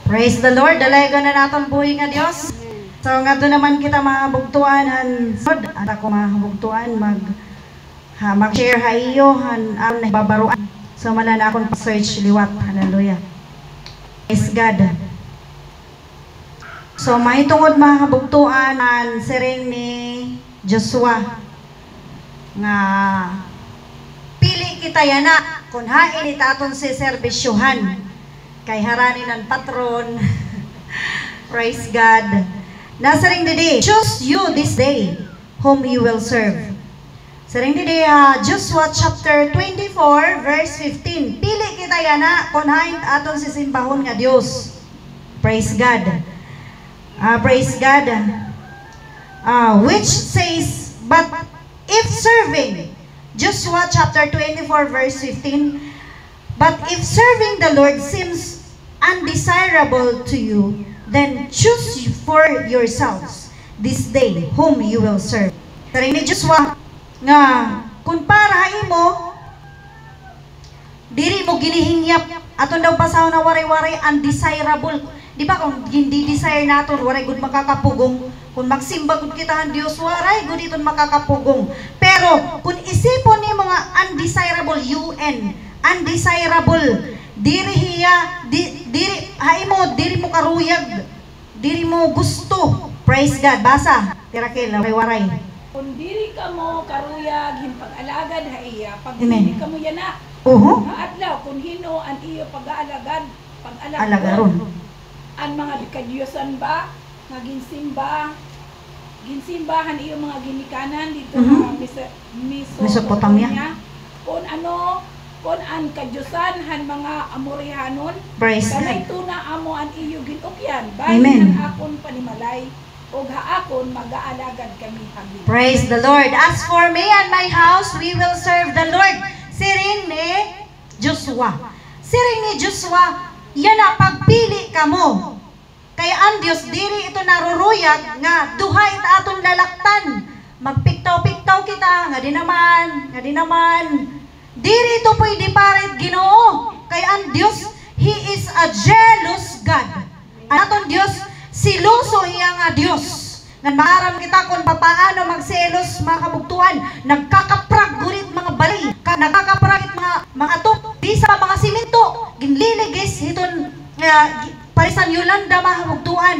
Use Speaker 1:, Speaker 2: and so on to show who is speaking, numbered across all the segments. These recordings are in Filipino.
Speaker 1: Praise the Lord. Dalaga na natin buhay nga Diyos. So nga doon naman kita mga bugtuan at ako mga bugtuan mag-share ha iyo ang babaruan. So manan akong pa-search liwat. Hallelujah. Praise God. So mahitungod mga bugtuan ang siring ni Joshua nga pili kita yana kung hain itaton si serbisyuhan kay haranin ng patron. Praise God. Nasaring didi, choose you this day whom you will serve. Saring didi, Joshua chapter 24 verse 15. Pili kita yana kung hain aton si simbahon nga Dios. Praise God. Praise God. Which says, but if serving, Joshua chapter 24 verse 15, but if serving the Lord seems undesirable to you, then choose for yourselves this day whom you will serve. Saring ni Joshua nga kung para imo diri mo ginihingyap aton daw pasaw na waray-waray undesirable. Di ba kung hindi desire naton waray gud makakapugong. Kung magsimba gud kita ang Dios waray gud iton makakapugong. Pero kung isipon nimo nga undesirable undesirable diri hiya diri mo karuyag, diri mo gusto. Praise God. Basa tirakil waray-waray.
Speaker 2: Kung diri ka mo karuyag himpag-alagad ha iya pag diri ka mo yana. Adlaw kung hino ang iyo pag-aalagad pag-alagaron. Ang mga kadiyusan ba nga ginsimbahan iyo mga ginikanan dito sa Mesopotamia. Kung ang kadiyusan han mga Amorihanon, kanay tuna amo ang iyo ginukyan. Bayan ang akon panimalay o haakon mag-aalagad kami hangin.
Speaker 1: Praise the Lord. As for me and my house, we will serve the Lord. Siring ni Joshua. Siring ni Joshua, yan na pagpili ka mo. Kaya ang Diyos, diri ito naruruyag nga duhay ita atong lalaktan. Magpiktaw-piktaw kita, nga di naman. Diri ito pwede parit Ginoo. Kaya ang Diyos, He is a jealous God. Ang atong Diyos, siluso iya nga Diyos. Nga maaram kita kung paano magselos mga kabugtuan. Nagkakaprag gurit mga balay. Nagkakaprag mga atok. Di sa mga siminto. Ginliligis iton parisan Yolanda mga kabugtuan.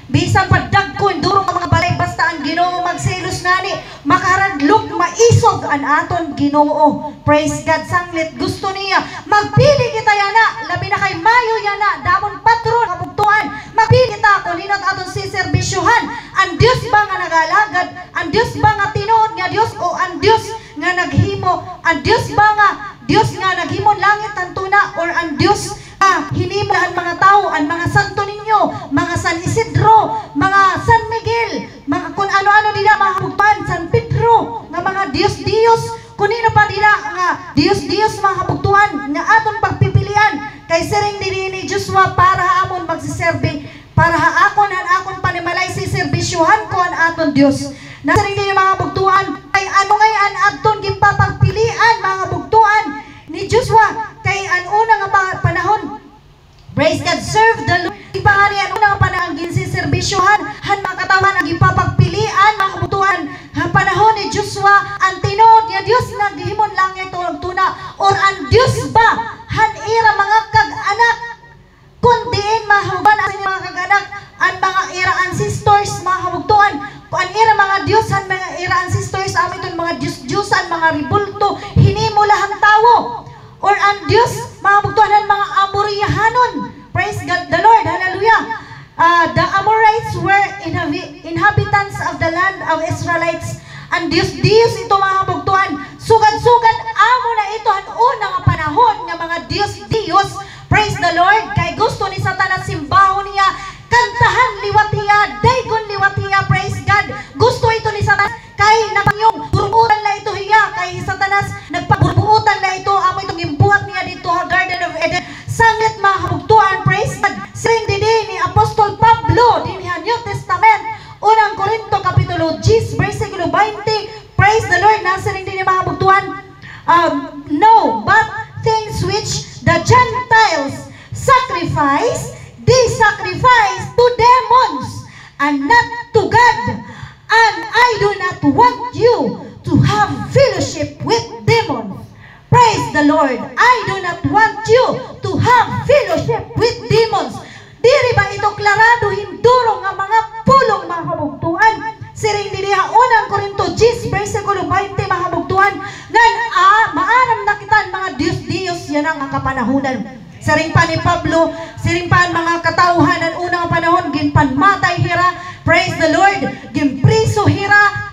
Speaker 1: Bisan padagkon durong mga balay basta ang Ginoo magselos nani makaradlok maisog ang aton Ginoo. Praise God. Sanglit gusto niya magpili kita yana labi na kay mayo yana damon patron kabugtuan. Magpili kita kung hinot aton si serbisyuhan. Ang Dios ba nga nagalagad? Ang Dios ba nga tinuod nga Dios o ang Dios nga naghimo? Ang Dios ba nga Dios nga naghimo langit ang tuna or ang Dios hinimo ang mga tao, ang mga santo ninyo, mga San Isidro, mga San Miguel, mga kung ano-ano nila mga kabugtuan, San Pedro, nga mga Diyos-Diyos, kunino pa nila nga Diyos-Diyos mga kabugtuan, nga atong pagpipilian, kay siring ni Joshua para haamon magsiserbi, para haakon panimalay si serbisyuhan ko ang aton Diyos. Nasaring din mga kabugtuan, kay ano ngayon aton gimpapagpilian mga kabugtuan ni Joshua, kay ang unang panahon. Praise God, serve the Lord. Ipangari ang unang panahon ginsiserbisyuhan, han mga katawan ang ipapagpilian, mga kabutuan, ang panahon ni Joshua, ang tinuod niya Diyos naghimon langit o tuna, or ang Diyos ba, han ira mga kag-anak, kundiin mahuban ang mga kag-anak, ang mga ira ancestors, mga kabutuan, ang ira mga Diyos, han mga ira ancestors, amin mga Diyos-Diyosan, mga ribulto, hinimo lahang tawo, or ang Diyos, mga bugtuanan, mga Amorihanon. Praise God the Lord. Hallelujah. The Amorites were inhabitants of the land of Israelites. Ang Diyos ito mga bugtuan. Sugad-sugad amo na ito ang unang panahon ng mga Diyos. Praise the Lord. Kay gusto ni Satanas simbahon niya, kantahan liwat hiya, daygon liwat hiya. Praise God. Gusto ito ni Satanas. Kay nakanyong burbuutan na ito hiya. Kay Satanas nagpaburbuutan na ito. Amo itong imbuhat niya dito ha Garden of Eden. Sangit mga kabugtuan. Praise God. Siring ni Apostol Pablo din ha New Testament. Unang Korinto Kapitulo 10 versikulo 20. Praise the Lord. Nasiring din mga kabugtuan. No, but things which the Gentiles sacrifice, these sacrifice to demons and not to God. And I do not want you to have fellowship with demons. Praise the Lord. I do not want you to have fellowship with demons. Diri ba ito klarado hindurong nga mga pulong mga kabugtuan? Siring diriha unang Korinto 10 versikulo 20 mga kabugtuan. Ngan maaram na kita mga Diyos yan ang kapanahunan. Siring pa ni Pablo, siring pa mga katauhanan unang panahon ginpanmatay hira. Praise the Lord. Ginpriso hira,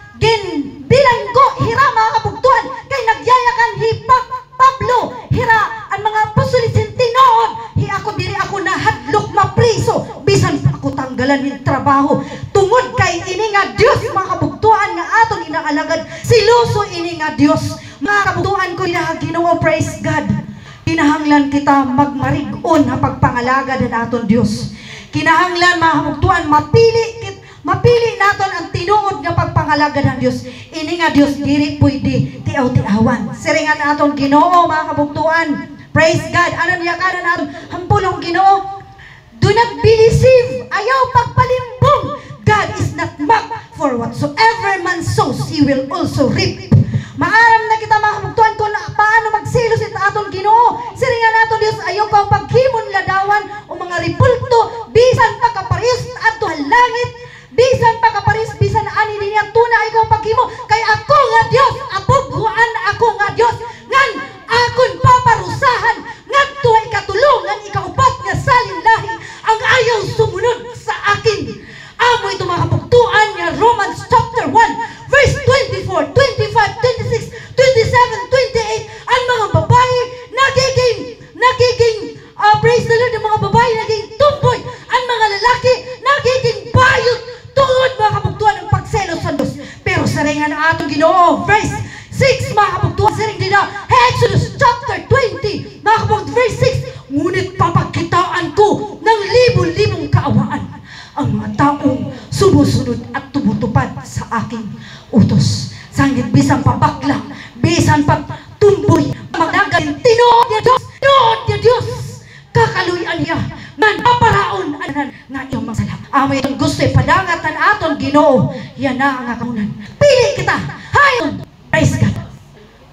Speaker 1: bilanggo hira mga kabugtuan. Kay nagyayakan hipak Pablo hira ang mga apostol tinuod hi ako diri ako nahadlok mapriso bisan ako tanggalan ng trabaho tungod kay ini nga Dios mga kabugtuan nga atong inaalagad siluso ini nga Dios mga kabugtuan ko ila Ginoo. Praise God. Kinahanglan kita magmarig-on na pagpangalagad ang aton Dios. Kinahanglan mga kabugtuan mapili naton ang tinuod nga pagpangalagad ng Dios. Ini nga Dios diri pwede tiaw-tiawan. Siringan naton Ginoo mga kabugtuan. Praise God. Ano niya kanan naton hampulong Ginoo? Do not be deceived. Ayaw pagpalimbong. God is not mocked, for whatsoever man sows, he will also reap. Maaram na kita mga kabugtuan kung paano magsilos ito aton Ginoo. Siringan naton Dios ayaw ka paghimon ladawan o mga ripulto bisan pagkaparis adto langit. Bisan pagkaparis, bisan ani niya tuna ikaw paghimo kay ako nga Dios, abuguan ako nga Dios, ngan akon paparusahan, ngadto ay katulungan ikaupat nga salinlahi ang ayaw sumunod sa akin. Amo ito mga kabugtuan nga Romans chapter 1 verse 24, 25, 26, 27, 28 ang mga babae nagiging praise the Lord, ang mga babae naging tumboy, ang mga lalaki nagiging bayot tungod mga kabugtuan ng pagselos sa Diyos. Pero saringan ang atong Ginoo verse 6 mga kabugtuan saring din na Exodus chapter 20 mga kabugtuan verse 6, ngunit papagkitaan ko ng libon-libong kaawaan ang mga taong sumusunod at tumutupad sa aking utos. Sangit bisan pabakla, bisan pagtumboy, magnagalin tinuod niya Diyos, kakaluyan niya man paparaon anan nga iyong mga sala. Amo itong gusto ipadangat ang aton Ginoo, yan na ang akamunan. Pili kita, hayon, praise God.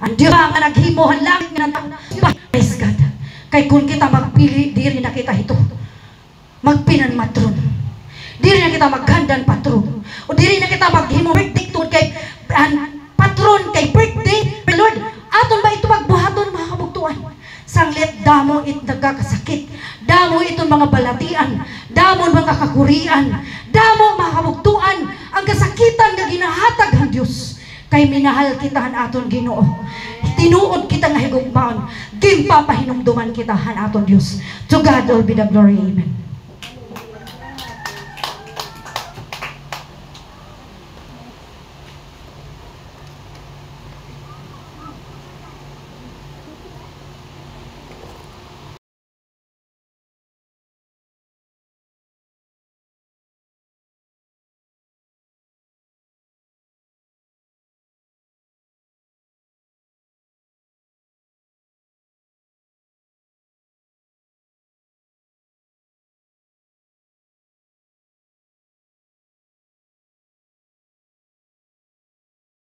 Speaker 1: Ang Diyos nga naghimuhan langit nga ng praise God. Kay kung kita magpili, diri na kita ito magpinan matron, diri na kita maghandan patron, o diri na kita maghimo birthday kay patron kay birthday. Lord, aton ba ito magbuhaton mga kabugtuan? Sanglit damo it nagkakasakit, damo itong mga balatian, damo mga kakurian, damo mga kabugtuan ang kasakitan nga ginahatag ang Dios. Kay minahal kita han aton Ginoo, tinuod kita nga higugmaon, gimpapahinumduman kita han aton Dios. To God all be the glory. Amen.